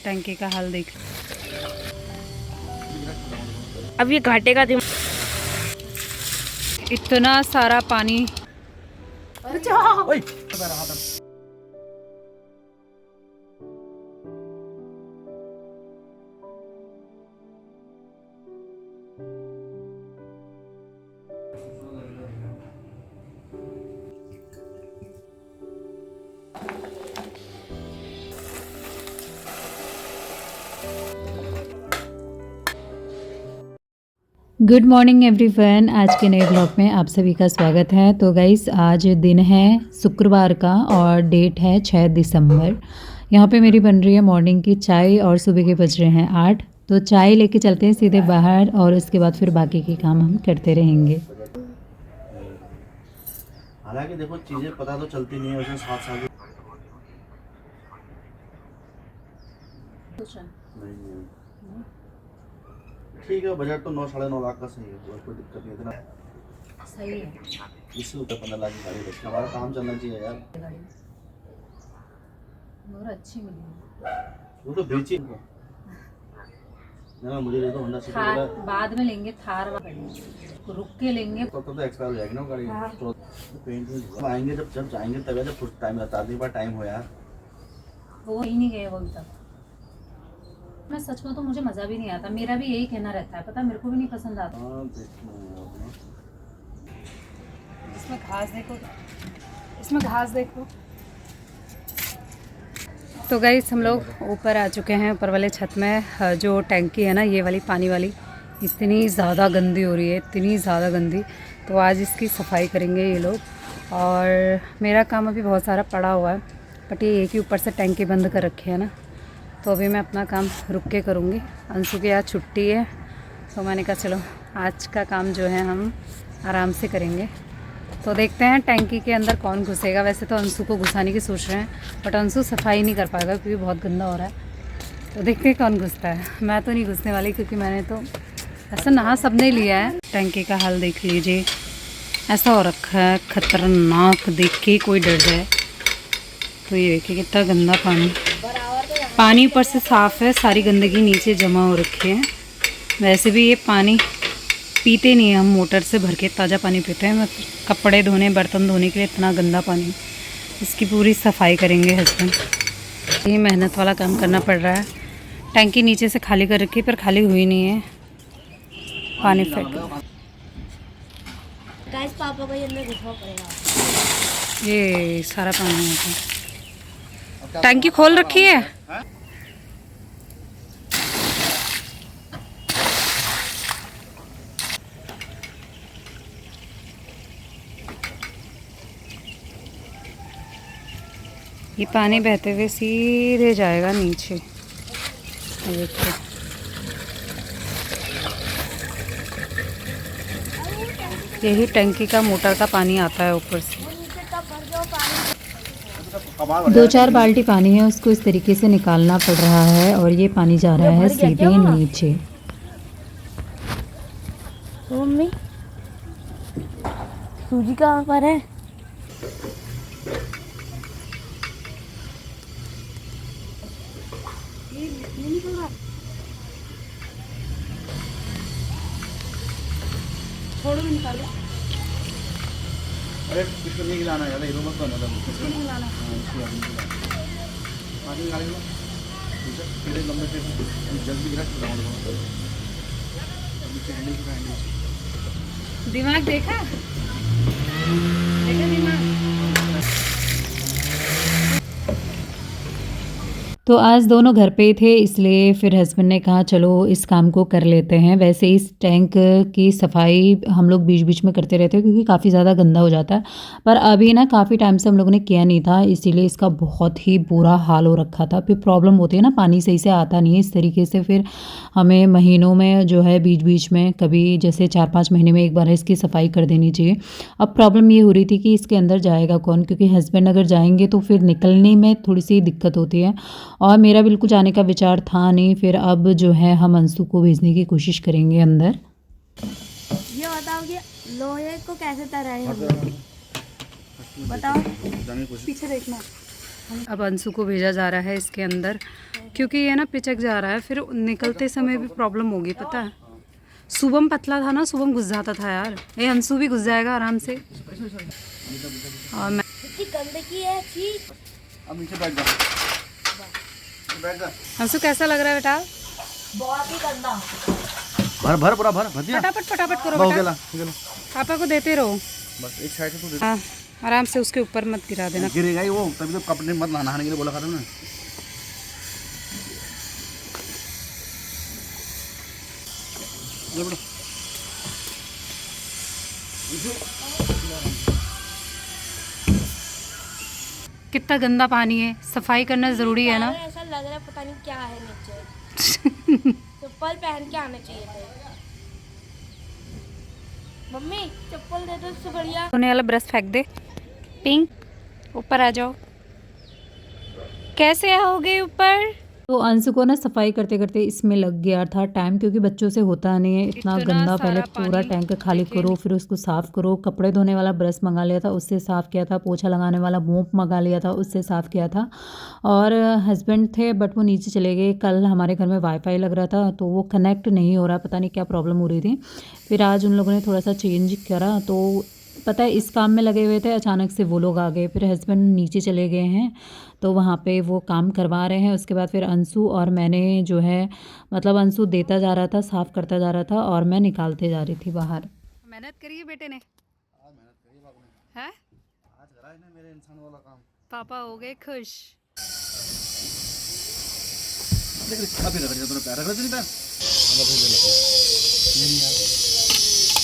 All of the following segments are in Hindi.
टैंकी का हाल देख। अब ये घाटे का इतना सारा पानी। गुड मॉर्निंग एवरीवन, आज के नए ब्लॉग में आप सभी का स्वागत है। तो गाइस, आज दिन है शुक्रवार का और डेट है 6 दिसंबर। यहाँ पे मेरी बन रही है मॉर्निंग की चाय और सुबह के बज रहे हैं 8। तो चाय लेके चलते हैं सीधे बाहर और उसके बाद फिर बाकी के काम हम करते रहेंगे। हालांकि देखो चीजें पता तो चलती नहीं है वैसे साथ साथ नहीं। ठीक है, बजट तो 9-9.5 लाख का सही है, कोई दिक्कत नहीं, इतना सही है। इससे ऊपर 15 लाख की गाड़ी रखी, हमारा काम चलना चाहिए यार। और अच्छी मिली वो तो बेची ना, मुझे दे दो होंडा सिटी वाला। बाद में लेंगे, थार रुक के लेंगे तो एक्सपायर हो जाएगी ना गाड़ी। तो पेंट में आएंगे जब जाएंगे तब, जब टाइम रहता है, बार टाइम हो यार। वो ही नहीं गए वो अभी तक। मैं सच में तो मुझे मज़ा भी नहीं आता, मेरा भी यही कहना रहता है, पता मेरे को भी नहीं पसंद आता। इसमें घास देखो, इसमें घास देखो। तो गाइस, हम लोग ऊपर आ चुके हैं, ऊपर वाले छत में। जो टैंकी है ना, ये वाली पानी वाली, इतनी ज़्यादा गंदी हो रही है, इतनी ज़्यादा गंदी। तो आज इसकी सफाई करेंगे ये लोग। और मेरा काम अभी बहुत सारा पड़ा हुआ है, बट ये एक ही ऊपर से टैंकी बंद कर रखे है ना, तो अभी मैं अपना काम रुक के करूँगी। अंशु की आज छुट्टी है, तो मैंने कहा चलो आज का काम जो है हम आराम से करेंगे। तो देखते हैं टैंकी के अंदर कौन घुसेगा। वैसे तो अंशु को घुसाने की सोच रहे हैं, बट अंशु सफाई नहीं कर पाएगा क्योंकि बहुत गंदा हो रहा है। तो देखते हैं कौन घुसता है। मैं तो नहीं घुसने वाली, क्योंकि मैंने तो ऐसा नहा सबने लिया है। टैंकी का हाल देख लीजिए, ऐसा हो रखा है खतरनाक, देख के कोई डर जाए। तो ये देखिए कितना गंदा पानी, पानी ऊपर से साफ़ है, सारी गंदगी नीचे जमा हो रखी है। वैसे भी ये पानी पीते नहीं है, हम मोटर से भर के ताज़ा पानी पीते हैं। मतलब कपड़े धोने, बर्तन धोने के लिए इतना गंदा पानी। इसकी पूरी सफाई करेंगे हस्बैंड। ये मेहनत वाला काम करना पड़ रहा है। टैंकी नीचे से खाली कर रखी, पर खाली हुई नहीं है, पानी फेंक। गाइस, पापा को ये अंदर घुसना पड़ेगा। ये सारा पानी है। टैंकी खोल रखी है। ये पानी बहते हुए सीधे जाएगा नीचे। देखिए, यही टंकी का मोटर का पानी आता है ऊपर से। 2-4 बाल्टी पानी है, उसको इस तरीके से निकालना पड़ रहा है और ये पानी जा रहा है सीधे नीचे। तो मम्मी, सूजी कहाँ पर है? छोड़ो, निकालो। अरे किसको नहीं खिलाना यार, इधर मत करना था। किसको नहीं खिलाना? पानी निकालेंगे तेरे लंबे से जल्दी गिरा खिलाऊंगा। दिमाग देखा, देखा दिमाग। तो आज दोनों घर पे ही थे, इसलिए फिर हस्बैंड ने कहा चलो इस काम को कर लेते हैं। वैसे इस टैंक की सफाई हम लोग बीच बीच में करते रहते हैं, क्योंकि काफ़ी ज़्यादा गंदा हो जाता है। पर अभी ना काफ़ी टाइम से हम लोगों ने किया नहीं था, इसीलिए इसका बहुत ही बुरा हाल हो रखा था। फिर प्रॉब्लम होती है ना, पानी सही से आता नहीं है इस तरीके से। फिर हमें महीनों में जो है बीच बीच में, कभी जैसे 4-5 महीने में एक बार इसकी सफाई कर देनी चाहिए। अब प्रॉब्लम ये हो रही थी कि इसके अंदर जाएगा कौन, क्योंकि हस्बैंड अगर जाएंगे तो फिर निकलने में थोड़ी सी दिक्कत होती है। और मेरा बिल्कुल जाने का विचार था नहीं। फिर अब जो है हम अंशु को भेजने की कोशिश करेंगे अंदर। ये बताओ कि लोहे को कैसे तराए हम लोग? बताओ, पीछे पीछे देखना। अब अंशु को भेजा जा रहा है इसके अंदर, क्योंकि ये ना पिचक जा रहा है, फिर निकलते समय भी प्रॉब्लम होगी, पता है। शुभम पतला था ना, शुभम घुस जाता था यार, ये अंशु भी घुस जाएगा आराम से। और मैं इतनी गंदगी है, छी। अब नीचे बैठ जा, बैठ जा। अंशु कैसा लग रहा है बेटा? बहुत ही गंदा। भर भर पूरा भर भर दिया। फटाफट फटाफट करो हो बेटा, गया, हो गया। पापा को देते रहो। बस एक साइड से तू दे। हाँ, आराम से उसके ऊपर मत गिरा देना। गिरेगा ही वो, तभी तो कपड़े मत नहाने के लिए बोला था ना। ये बड़ा कितना गंदा पानी है, सफाई करना ज़रूरी है ना। ऐसा लग रहा है पता नहीं क्या है नीचे। चप्पल पहन के आना चाहिए था। मम्मी चप्पल दे दो, इससे बढ़िया। होने वाला ब्रश फेंक दे। पिंक, ऊपर आ जाओ। कैसे आओगे ऊपर? तो अंशु को ना सफाई करते करते इसमें लग गया था टाइम, क्योंकि बच्चों से होता नहीं है इतना गंदा। पहले पूरा टैंक खाली करो, फिर उसको साफ़ करो। कपड़े धोने वाला ब्रश मंगा लिया था, उससे साफ़ किया था। पोछा लगाने वाला मोप मंगा लिया था, उससे साफ़ किया था। और हस्बैंड थे बट वो नीचे चले गए। कल हमारे घर में वाईफाई लग रहा था तो वो कनेक्ट नहीं हो रहा, पता नहीं क्या प्रॉब्लम हो रही थी। फिर आज उन लोगों ने थोड़ा सा चेंज करा, तो पता है इस काम में लगे हुए थे, अचानक से वो लोग आ गए। फिर हस्बैंड नीचे चले गए हैं तो वहाँ पे वो काम करवा रहे हैं। उसके बाद फिर अंशु और मैंने जो है, मतलब अंशु देता जा रहा था, साफ़ करता जा रहा था और मैं निकालते जा रही थी बाहर। मेहनत करी बेटे ने, आज मेहनत करी बाप ने। है आज करा इसने मेरे इंसान वाला काम। पापा हो गए खुश। देख अभी रख दिया तूने, पैर रख रहा नहीं पैर। नहीं यार,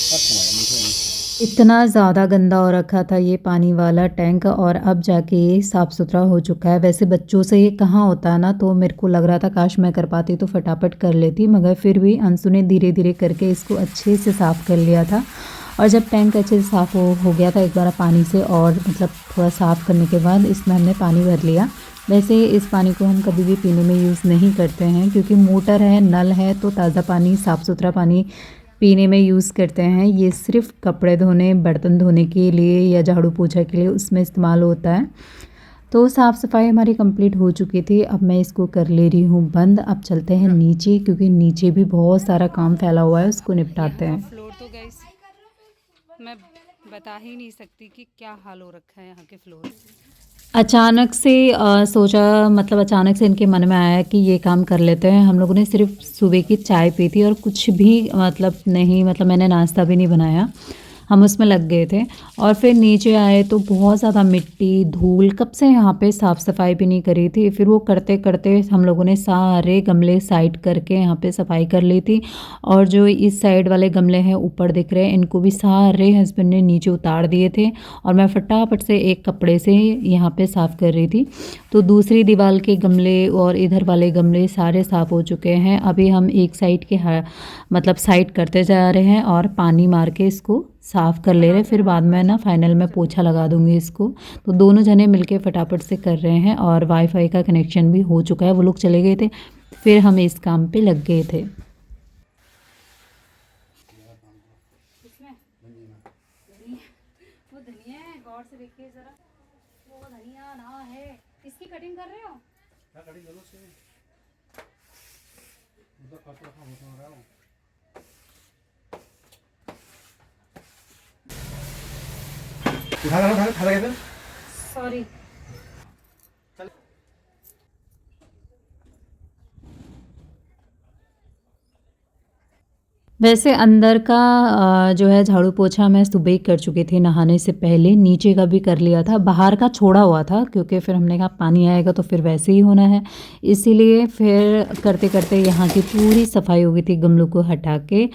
अब तुम्हारा नीचे नहीं। इतना ज़्यादा गंदा हो रखा था ये पानी वाला टैंक, और अब जाके साफ़ सुथरा हो चुका है। वैसे बच्चों से ये कहाँ होता है ना, तो मेरे को लग रहा था काश मैं कर पाती तो फटाफट कर लेती, मगर फिर भी अंशु ने धीरे धीरे करके इसको अच्छे से साफ़ कर लिया था। और जब टैंक अच्छे से साफ़ हो गया था एक बार पानी से, और मतलब थोड़ा साफ़ करने के बाद इसमें हमने पानी भर लिया। वैसे इस पानी को हम कभी भी पीने में यूज़ नहीं करते हैं, क्योंकि मोटर है, नल है, तो ताज़ा पानी, साफ़ सुथरा पानी पीने में यूज़ करते हैं। ये सिर्फ कपड़े धोने, बर्तन धोने के लिए या झाड़ू पोछा के लिए उसमें इस्तेमाल होता है। तो साफ़ सफाई हमारी कंप्लीट हो चुकी थी। अब मैं इसको कर ले रही हूँ बंद। अब चलते हैं नीचे, क्योंकि नीचे भी बहुत सारा काम फैला हुआ है, उसको निपटाते हैं। फ्लोर तो गाइस मैं बता ही नहीं सकती कि क्या हाल हो रखा है यहाँ के फ्लोर। अचानक से सोचा, मतलब अचानक से इनके मन में आया कि ये काम कर लेते हैं। हम लोगों ने सिर्फ सुबह की चाय पी थी और कुछ भी मतलब नहीं, मतलब मैंने नाश्ता भी नहीं बनाया, हम उसमें लग गए थे। और फिर नीचे आए तो बहुत ज़्यादा मिट्टी, धूल, कब से यहाँ पे साफ़ सफाई भी नहीं करी थी। फिर वो करते करते हम लोगों ने सारे गमले साइड करके यहाँ पे सफाई कर ली थी। और जो इस साइड वाले गमले हैं ऊपर दिख रहे हैं, इनको भी सारे हस्बैंड ने नीचे उतार दिए थे। और मैं फटाफट से एक कपड़े से यहाँ पे साफ़ कर रही थी। तो दूसरी दीवार के गमले और इधर वाले गमले सारे साफ़ हो चुके हैं। अभी हम एक साइड के मतलब साइड करते जा रहे हैं और पानी मार के इसको साफ़ कर ले रहे हैं। फिर बाद में ना फाइनल में पोछा लगा दूंगी इसको। तो दोनों जने मिलके फटाफट से कर रहे हैं। और वाईफाई का कनेक्शन भी हो चुका है, वो लोग चले गए थे, फिर हम इस काम पे लग गए थे। वो धनिया है, गौर से देखिए जरा, वो धनिया ना है। इसकी कटिंग कर रहे हो? क्या कटिंग कर लो उसके? तो काट रखा हूं, सुन रहा हूं। उठा के सॉरी। वैसे अंदर का जो है झाड़ू पोछा मैं सुबह ही कर चुकी थी नहाने से पहले। नीचे का भी कर लिया था, बाहर का छोड़ा हुआ था क्योंकि फिर हमने कहा पानी आएगा तो फिर वैसे ही होना है, इसीलिए फिर करते करते यहाँ की पूरी सफाई हो गई थी। गमलों को हटा के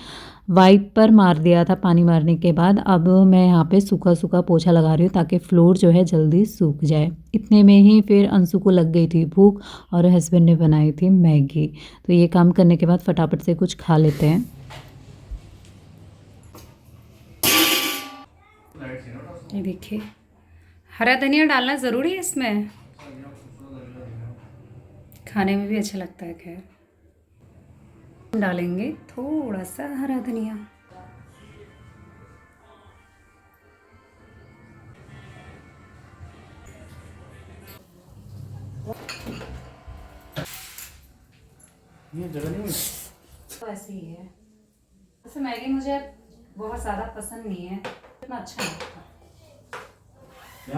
वाइपर मार दिया था पानी मारने के बाद। अब मैं यहाँ पे सूखा सूखा पोछा लगा रही हूँ ताकि फ्लोर जो है जल्दी सूख जाए। इतने में ही फिर अंशु को लग गई थी भूख और हस्बैंड ने बनाई थी मैगी। तो ये काम करने के बाद फटाफट से कुछ खा लेते हैं। ये देखिए, हरा धनिया डालना ज़रूरी है इसमें, खाने में भी अच्छा लगता है। खैर डालेंगे थोड़ा सा हरा धनिया। ये जगह नहीं हुई। तो ऐसे ही है। वैसे मैगी मुझे बहुत ज़्यादा पसंद नहीं है, इतना अच्छा नहीं लगता,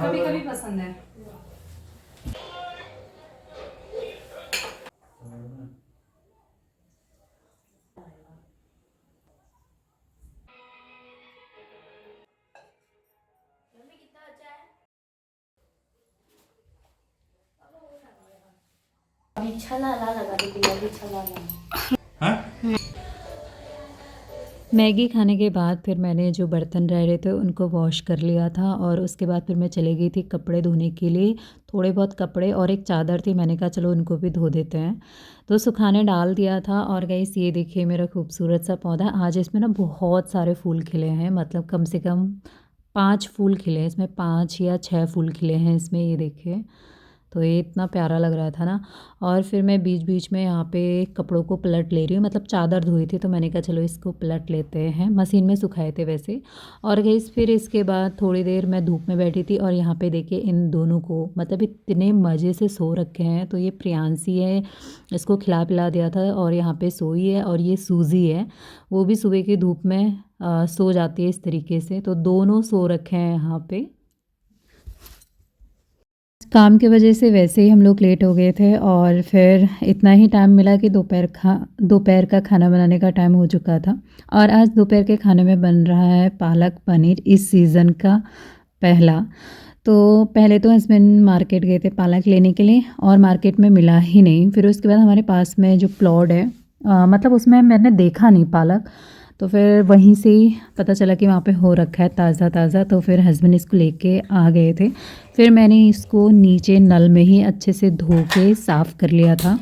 कभी कभी पसंद है। मम्मी कितना अच्छा है। अभी छला ला लगा दीदी, अभी छला ला। हाँ मैगी खाने के बाद फिर मैंने जो बर्तन रह रहे थे उनको वॉश कर लिया था, और उसके बाद फिर मैं चली गई थी कपड़े धोने के लिए। थोड़े बहुत कपड़े और एक चादर थी, मैंने कहा चलो उनको भी धो देते हैं, तो सुखाने डाल दिया था। और गाइस ये देखिए मेरा खूबसूरत सा पौधा, आज इसमें ना बहुत सारे फूल खिले हैं, मतलब कम से कम 5 फूल खिले हैं इसमें, 5 या 6 फूल खिले हैं इसमें, ये देखिए। तो ये इतना प्यारा लग रहा था ना। और फिर मैं बीच बीच में यहाँ पे कपड़ों को पलट ले रही हूँ, मतलब चादर धोई थी तो मैंने कहा चलो इसको पलट लेते हैं, मशीन में सुखाए थे वैसे। और गैस फिर इसके बाद थोड़ी देर मैं धूप में बैठी थी, और यहाँ पे देखिए इन दोनों को मतलब इतने मज़े से सो रखे हैं। तो ये प्रियांशी है, इसको खिला पिला दिया था और यहाँ पे सोई है, और ये सूजी है, वो भी सुबह की धूप में सो जाती है इस तरीके से। तो दोनों सो रखे हैं यहाँ पे। काम की वजह से वैसे ही हम लोग लेट हो गए थे, और फिर इतना ही टाइम मिला कि दोपहर का खाना बनाने का टाइम हो चुका था। और आज दोपहर के खाने में बन रहा है पालक पनीर, इस सीज़न का पहला। तो पहले तो हस्बैंड मार्केट गए थे पालक लेने के लिए, और मार्केट में मिला ही नहीं। फिर उसके बाद हमारे पास में जो प्लॉट है, मतलब उसमें मैंने देखा नहीं पालक, तो फिर वहीं से ही पता चला कि वहाँ पे हो रखा है ताज़ा ताज़ा। तो फिर हस्बैंड इसको लेके आ गए थे। फिर मैंने इसको नीचे नल में ही अच्छे से धो के साफ़ कर लिया था।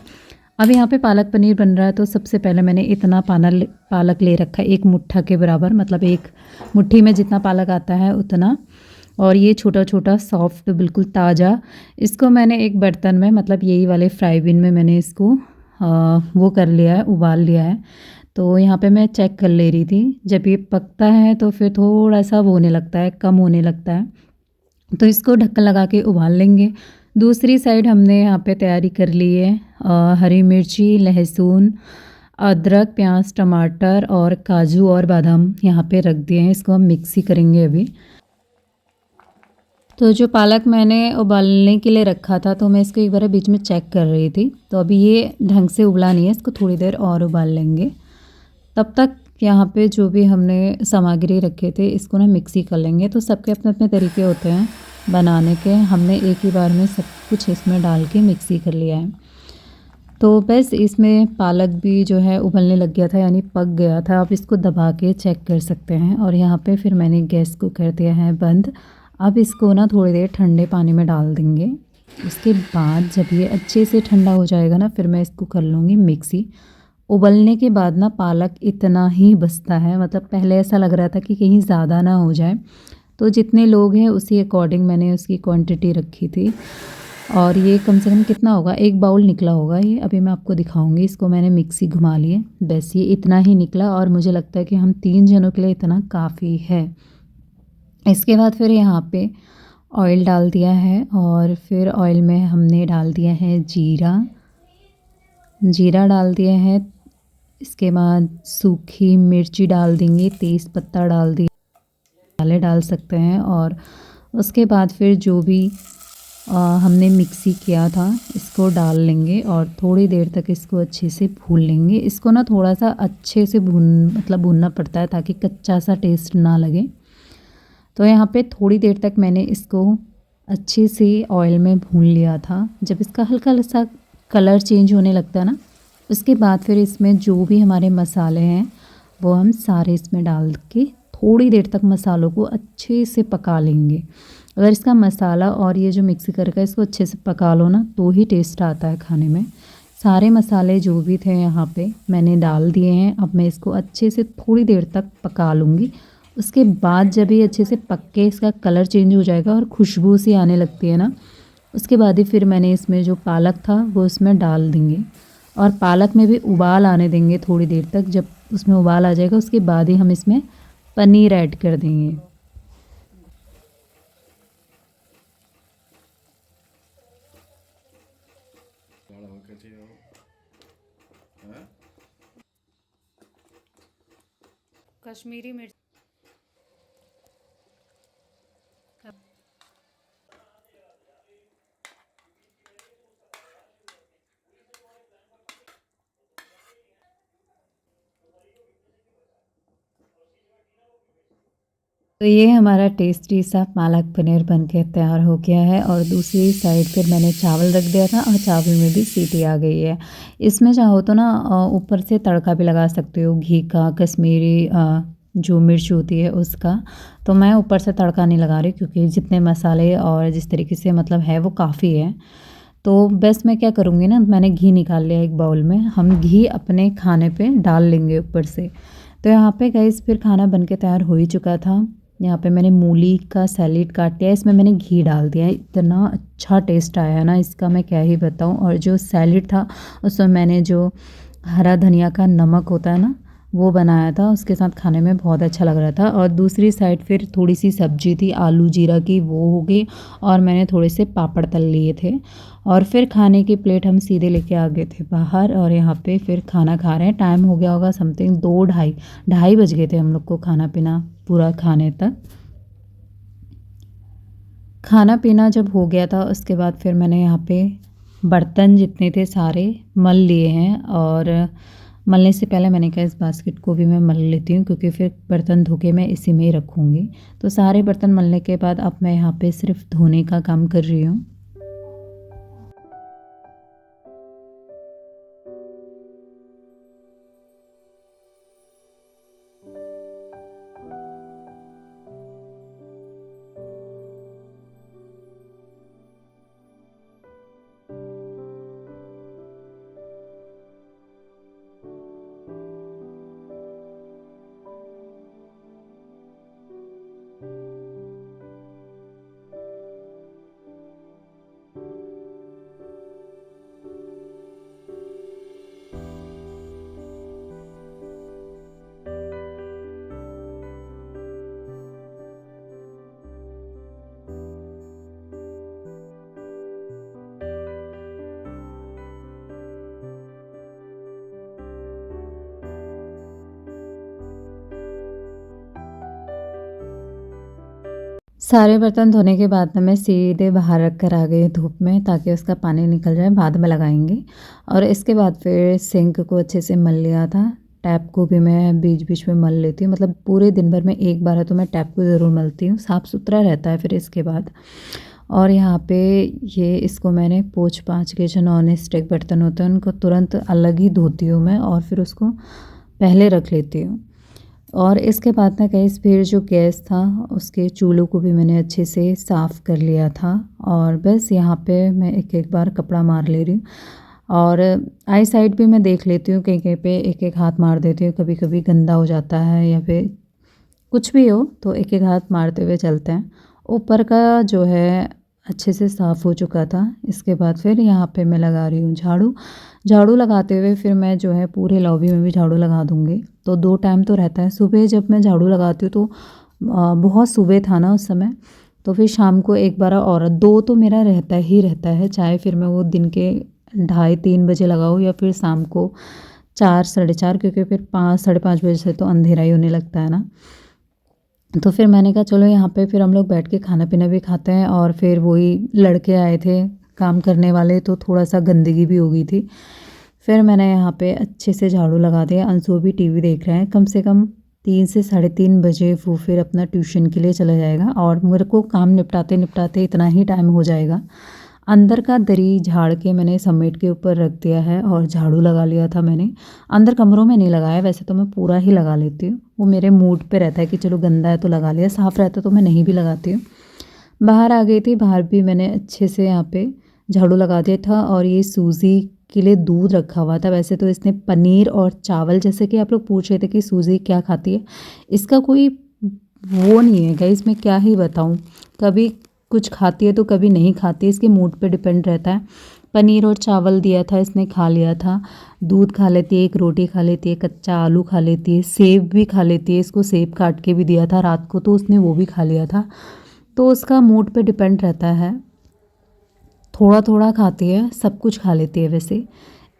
अब यहाँ पे पालक पनीर बन रहा है, तो सबसे पहले मैंने इतना पालक ले रखा है, 1 मुट्ठा के बराबर, मतलब 1 मुट्ठी में जितना पालक आता है उतना। और ये छोटा छोटा सॉफ्ट बिल्कुल ताज़ा, इसको मैंने एक बर्तन में, मतलब यही वाले फ्राई बिन में मैंने इसको वो कर लिया है, उबाल लिया है। तो यहाँ पे मैं चेक कर ले रही थी, जब ये पकता है तो फिर थोड़ा सा वो होने लगता है, कम होने लगता है, तो इसको ढक्कन लगा के उबाल लेंगे। दूसरी साइड हमने यहाँ पे तैयारी कर ली है, हरी मिर्ची, लहसुन, अदरक, प्याज, टमाटर और काजू और बादाम यहाँ पे रख दिए हैं, इसको हम मिक्सी करेंगे अभी। तो जो पालक मैंने उबालने के लिए रखा था, तो मैं इसको एक बार बीच में चेक कर रही थी, तो अभी ये ढंग से उबला नहीं है, इसको थोड़ी देर और उबाल लेंगे। तब तक यहाँ पे जो भी हमने सामग्री रखे थे इसको ना मिक्सी कर लेंगे। तो सबके अपने अपने तरीके होते हैं बनाने के, हमने एक ही बार में सब कुछ इसमें डाल के मिक्सी कर लिया है। तो बस इसमें पालक भी जो है उबलने लग गया था, यानी पक गया था। आप इसको दबा के चेक कर सकते हैं। और यहाँ पे फिर मैंने गैस को कर दिया है बंद। अब इसको ना थोड़ी देर ठंडे पानी में डाल देंगे। उसके बाद जब ये अच्छे से ठंडा हो जाएगा ना, फिर मैं इसको कर लूँगी मिक्सी। उबलने के बाद ना पालक इतना ही बचता है, मतलब पहले ऐसा लग रहा था कि कहीं ज़्यादा ना हो जाए, तो जितने लोग हैं उसी अकॉर्डिंग मैंने उसकी क्वांटिटी रखी थी। और ये कम से कम कितना होगा, 1 बाउल निकला होगा ये, अभी मैं आपको दिखाऊंगी। इसको मैंने मिक्सी घुमा ली है, बस ये इतना ही निकला, और मुझे लगता है कि हम 3 जनों के लिए इतना काफ़ी है। इसके बाद फिर यहाँ पे ऑयल डाल दिया है, और फिर ऑयल में हमने डाल दिया है जीरा डाल दिया है। इसके बाद सूखी मिर्ची डाल देंगे, तेज़ पत्ता डाल दिए, मसाले डाल सकते हैं। और उसके बाद फिर जो भी हमने मिक्सी किया था इसको डाल लेंगे, और थोड़ी देर तक इसको अच्छे से भून लेंगे। इसको ना थोड़ा सा अच्छे से भूनना पड़ता है, ताकि कच्चा सा टेस्ट ना लगे। तो यहाँ पे थोड़ी देर तक मैंने इसको अच्छे से ऑयल में भून लिया था। जब इसका हल्का सा कलर चेंज होने लगता है ना, उसके बाद फिर इसमें जो भी हमारे मसाले हैं वो हम सारे इसमें डाल के थोड़ी देर तक मसालों को अच्छे से पका लेंगे। अगर इसका मसाला और ये जो मिक्सी करके इसको अच्छे से पका लो ना, तो ही टेस्ट आता है खाने में। सारे मसाले जो भी थे यहाँ पे मैंने डाल दिए हैं। अब मैं इसको अच्छे से थोड़ी देर तक पका लूँगी। उसके बाद जब ये अच्छे से पक के इसका कलर चेंज हो जाएगा और खुशबू सी आने लगती है ना, उसके बाद ही फिर मैंने इसमें जो पालक था वो इसमें डाल देंगे, और पालक में भी उबाल आने देंगे थोड़ी देर तक। जब उसमें उबाल आ जाएगा उसके बाद ही हम इसमें पनीर ऐड कर देंगे। कश्मीरी मिर्च तो ये हमारा टेस्टी सा पालक पनीर बनके तैयार हो गया है। और दूसरी साइड फिर मैंने चावल रख दिया था और चावल में भी सीटी आ गई है। इसमें चाहो तो ना ऊपर से तड़का भी लगा सकते हो, घी का, कश्मीरी जो मिर्च होती है उसका। तो मैं ऊपर से तड़का नहीं लगा रही क्योंकि जितने मसाले और जिस तरीके से मतलब है वो काफ़ी है। तो बस मैं क्या करूँगी ना, मैंने घी निकाल लिया एक बाउल में, हम घी अपने खाने पे डाल लेंगे ऊपर से। तो यहाँ पे गाइस फिर खाना बनके तैयार हो ही चुका था। यहाँ पे मैंने मूली का सैलेड काट लिया, इसमें मैंने घी डाल दिया, इतना अच्छा टेस्ट आया ना इसका, मैं क्या ही बताऊँ। और जो सैलेड था उसमें मैंने जो हरा धनिया का नमक होता है ना वो बनाया था, उसके साथ खाने में बहुत अच्छा लग रहा था। और दूसरी साइड फिर थोड़ी सी सब्जी थी आलू जीरा की, वो हो गई। और मैंने थोड़े से पापड़ तल लिए थे। और फिर खाने की प्लेट हम सीधे लेके आ गए थे बाहर और यहाँ पे फिर खाना खा रहे हैं। टाइम हो गया होगा समथिंग 2-2:30 बज गए थे हम लोग को खाना पीना पूरा खाने तक। खाना पीना जब हो गया था उसके बाद फिर मैंने यहाँ पे बर्तन जितने थे सारे मल लिए हैं। और मलने से पहले मैंने कहा इस बास्केट को भी मैं मल लेती हूँ क्योंकि फिर बर्तन धो के मैं इसी में ही रखूँगी। तो सारे बर्तन मलने के बाद अब मैं यहाँ पे सिर्फ धोने का काम कर रही हूँ। सारे बर्तन धोने के बाद ना मैं सीधे बाहर रख कर आ गई धूप में ताकि उसका पानी निकल जाए, बाद में लगाएंगे। और इसके बाद फिर सिंक को अच्छे से मल लिया था। टैप को भी मैं बीच बीच में मल लेती हूँ, मतलब पूरे दिन भर में एक बार है तो मैं टैप को ज़रूर मलती हूँ, साफ़ सुथरा रहता है फिर इसके बाद। और यहाँ पे ये इसको मैंने पोंछ पाँच के जो नॉन स्टिक बर्तन होते हैं उनको तुरंत अलग ही धोती हूँ मैं और फिर उसको पहले रख लेती हूँ। और इसके बाद ना गैस फिर जो गैस था उसके चूल्हों को भी मैंने अच्छे से साफ़ कर लिया था। और बस यहाँ पे मैं एक एक बार कपड़ा मार ले रही हूँ। और आई साइड भी मैं देख लेती हूँ, कहीं कहीं पे एक एक हाथ मार देती हूँ, कभी कभी गंदा हो जाता है या फिर कुछ भी हो तो एक एक हाथ मारते हुए चलते हैं। ऊपर का जो है अच्छे से साफ़ हो चुका था। इसके बाद फिर यहाँ पे मैं लगा रही हूँ झाड़ू। झाड़ू लगाते हुए फिर मैं जो है पूरे लॉबी में भी झाड़ू लगा दूँगी। तो 2 टाइम तो रहता है, सुबह जब मैं झाड़ू लगाती हूँ तो बहुत सुबह था ना उस समय, तो फिर शाम को एक बार और 2 तो मेरा रहता ही रहता है, चाहे फिर मैं वो दिन के 2:30-3 बजे लगाऊँ या फिर शाम को 4 साढ़े 4, क्योंकि फिर 5 साढ़े 5 बजे से तो अंधेरा ही होने लगता है ना। तो फिर मैंने कहा चलो यहाँ पे फिर हम लोग बैठ के खाना पीना भी खाते हैं। और फिर वही लड़के आए थे काम करने वाले, तो थोड़ा सा गंदगी भी हो गई थी। फिर मैंने यहाँ पे अच्छे से झाड़ू लगा दिया। अंशु भी टीवी देख रहे हैं, कम से कम 3 से साढ़े 3 बजे वो फिर अपना ट्यूशन के लिए चला जाएगा और मेरे को काम निपटाते निपटाते इतना ही टाइम हो जाएगा। अंदर का दरी झाड़ के मैंने समेट के ऊपर रख दिया है और झाड़ू लगा लिया था मैंने। अंदर कमरों में नहीं लगाया, वैसे तो मैं पूरा ही लगा लेती हूँ, वो मेरे मूड पे रहता है कि चलो गंदा है तो लगा लिया, साफ़ रहता तो मैं नहीं भी लगाती हूँ। बाहर आ गई थी, बाहर भी मैंने अच्छे से यहाँ पे झाड़ू लगा दिया था। और ये सूजी के लिए दूध रखा हुआ था, वैसे तो इसने पनीर और चावल, जैसे कि आप लोग पूछ रहे थे कि सूजी क्या खाती है, इसका कोई वो नहीं है गाइस, मैं क्या ही बताऊँ, कभी कुछ खाती है तो कभी नहीं खाती है, इसके मूड पे डिपेंड रहता है। पनीर और चावल दिया था, इसने खा लिया था। दूध खा लेती है, एक रोटी खा लेती है, कच्चा आलू खा लेती है, सेब भी खा लेती है, इसको सेब काट के भी दिया था रात को तो उसने वो भी खा लिया था। तो उसका मूड पे डिपेंड रहता है, थोड़ा थोड़ा खाती है, सब कुछ खा लेती है वैसे।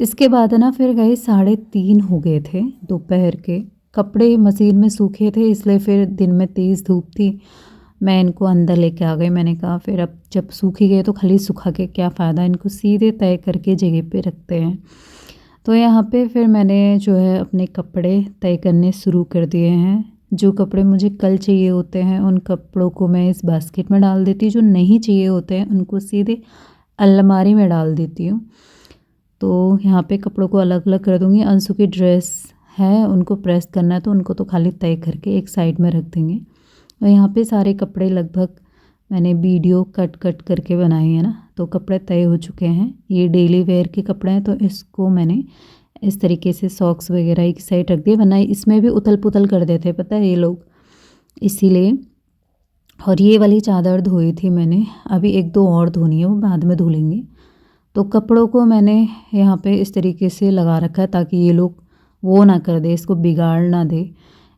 इसके बाद ना फिर गए 3:30 हो गए थे दोपहर के। कपड़े मशीन में सूखे थे इसलिए फिर दिन में तेज़ धूप थी, मैं इनको अंदर लेके आ गई। मैंने कहा फिर अब जब सूखी गए तो खाली सुखा के क्या फ़ायदा, इनको सीधे तय करके जगह पे रखते हैं। तो यहाँ पे फिर मैंने जो है अपने कपड़े तय करने शुरू कर दिए हैं। जो कपड़े मुझे कल चाहिए होते हैं उन कपड़ों को मैं इस बास्केट में डाल देती हूँ, जो नहीं चाहिए होते हैं उनको सीधे अलमारी में डाल देती हूँ। तो यहाँ पे कपड़ों को अलग अलग कर दूँगी। अंशु की ड्रेस है उनको प्रेस करना है तो उनको तो खाली तय करके एक साइड में रख देंगे। और यहाँ पे सारे कपड़े लगभग मैंने वीडियो कट करके बनाए हैं ना, तो कपड़े तय हो चुके हैं। ये डेली वेयर के कपड़े हैं तो इसको मैंने इस तरीके से सॉक्स वगैरह एक साइड रख दिए, वरना इसमें भी उथल पुथल कर देते हैं पता है ये लोग, इसीलिए। और ये वाली चादर धोई थी मैंने, अभी 1-2 और धोनी है, वो बाद में धो लेंगे। तो कपड़ों को मैंने यहाँ पे इस तरीके से लगा रखा है ताकि ये लोग वो ना कर दे, इसको बिगाड़ ना दे।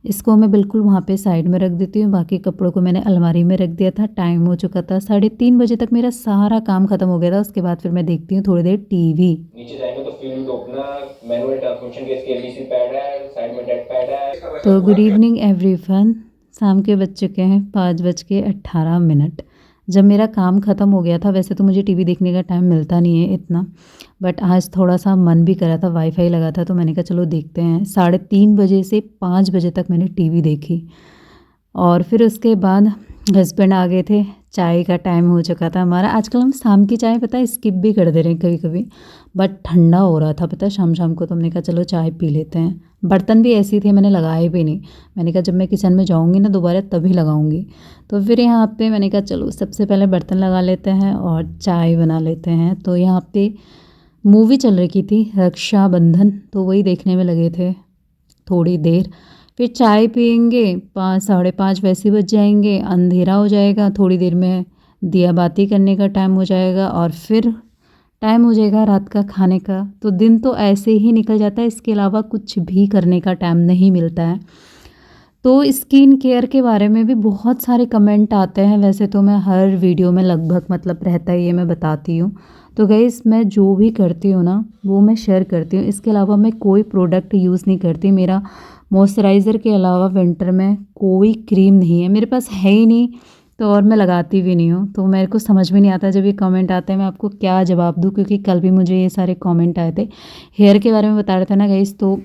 इसको मैं बिल्कुल वहाँ पे साइड में रख देती हूँ। बाकी कपड़ों को मैंने अलमारी में रख दिया था। टाइम हो चुका था 3:30 बजे तक मेरा सारा काम ख़त्म हो गया था। उसके बाद फिर मैं देखती हूँ थोड़ी देर टीवी। नीचे जाएंगे तो फील्ड ओपनर, मैनुअल ट्रांसमिशन के इसके एबीसी पैड है, साइड में डेट पैड है। तो गुड इवनिंग एवरीवन। शाम के बज चुके हैं 5:18। जब मेरा काम ख़त्म हो गया था, वैसे तो मुझे टीवी देखने का टाइम मिलता नहीं है इतना, बट आज थोड़ा सा मन भी करा था, वाईफाई लगा था तो मैंने कहा चलो देखते हैं। 3:30 बजे से 5 बजे तक मैंने टीवी देखी। और फिर उसके बाद हस्बैंड आ गए थे, चाय का टाइम हो चुका था हमारा। आजकल हम शाम की चाय पता है स्किप भी कर दे रहे हैं कभी कभी, बट ठंडा हो रहा था पता है शाम को, तो हमने कहा चलो चाय पी लेते हैं। बर्तन भी ऐसे थे मैंने लगाए भी नहीं, मैंने कहा जब मैं किचन में जाऊँगी ना दोबारा तभी लगाऊंगी। तो फिर यहाँ पे मैंने कहा चलो सबसे पहले बर्तन लगा लेते हैं और चाय बना लेते हैं। तो यहाँ पे मूवी चल रही थी रक्षाबंधन, तो वही देखने में लगे थे थोड़ी देर। फिर चाय पियेंगे, 5-5:30 वैसे बज जाएंगे, अंधेरा हो जाएगा, थोड़ी देर में दिया बाती करने का टाइम हो जाएगा और फिर टाइम हो जाएगा रात का खाने का। तो दिन तो ऐसे ही निकल जाता है, इसके अलावा कुछ भी करने का टाइम नहीं मिलता है। तो स्किन केयर के बारे में भी बहुत सारे कमेंट आते हैं, वैसे तो मैं हर वीडियो में लगभग मतलब रहता है ये मैं बताती हूँ। तो गाइस मैं जो भी करती हूँ ना वो मैं शेयर करती हूँ, इसके अलावा मैं कोई प्रोडक्ट यूज़ नहीं करती। मेरा मॉइस्चराइज़र के अलावा विंटर में कोई क्रीम नहीं है, मेरे पास है ही नहीं, तो और मैं लगाती भी नहीं हूँ। तो मेरे को समझ में नहीं आता जब ये कमेंट आते हैं मैं आपको क्या जवाब दूँ, क्योंकि कल भी मुझे ये सारे कमेंट आए थे। हेयर के बारे में बता रहे थे ना गाइस, तो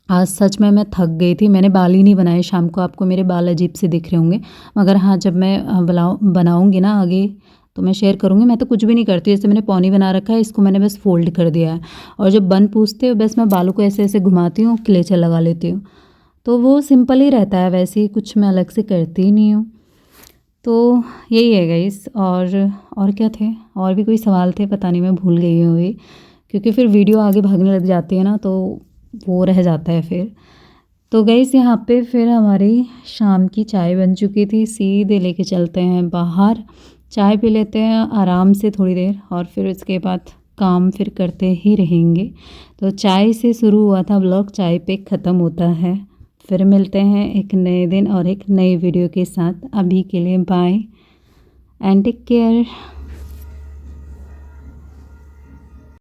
आज सच में मैं थक गई थी, मैंने बाल ही नहीं बनाए शाम को। आपको मेरे बाल अजीब से दिख रहे होंगे, मगर हाँ जब मैं बनाऊँगी ना आगे तो मैं शेयर करूँगी। मैं तो कुछ भी नहीं करती, जैसे मैंने पौनी बना रखा है, इसको मैंने बस फोल्ड कर दिया है और जब बन पूछते हो बस मैं बालों को ऐसे ऐसे घुमाती हूँ, क्लेचर लगा लेती हूँ, तो वो सिंपल ही रहता है। वैसे ही कुछ मैं अलग से करती ही नहीं हूँ। तो यही है गाइस। और क्या थे, और भी कोई सवाल थे पता नहीं, मैं भूल गई हूँ ये, क्योंकि फिर वीडियो आगे भागने लग जाती है ना तो वो रह जाता है फिर। तो गाइस यहाँ पे फिर हमारी शाम की चाय बन चुकी थी, सीधे लेके चलते हैं बाहर, चाय पी लेते हैं आराम से थोड़ी देर और फिर उसके बाद काम फिर करते ही रहेंगे। तो चाय से शुरू हुआ था ब्लॉग, चाय पे ख़त्म होता है। फिर मिलते हैं एक नए दिन और एक नई वीडियो के साथ। अभी के लिए बाय एंड टेक केयर।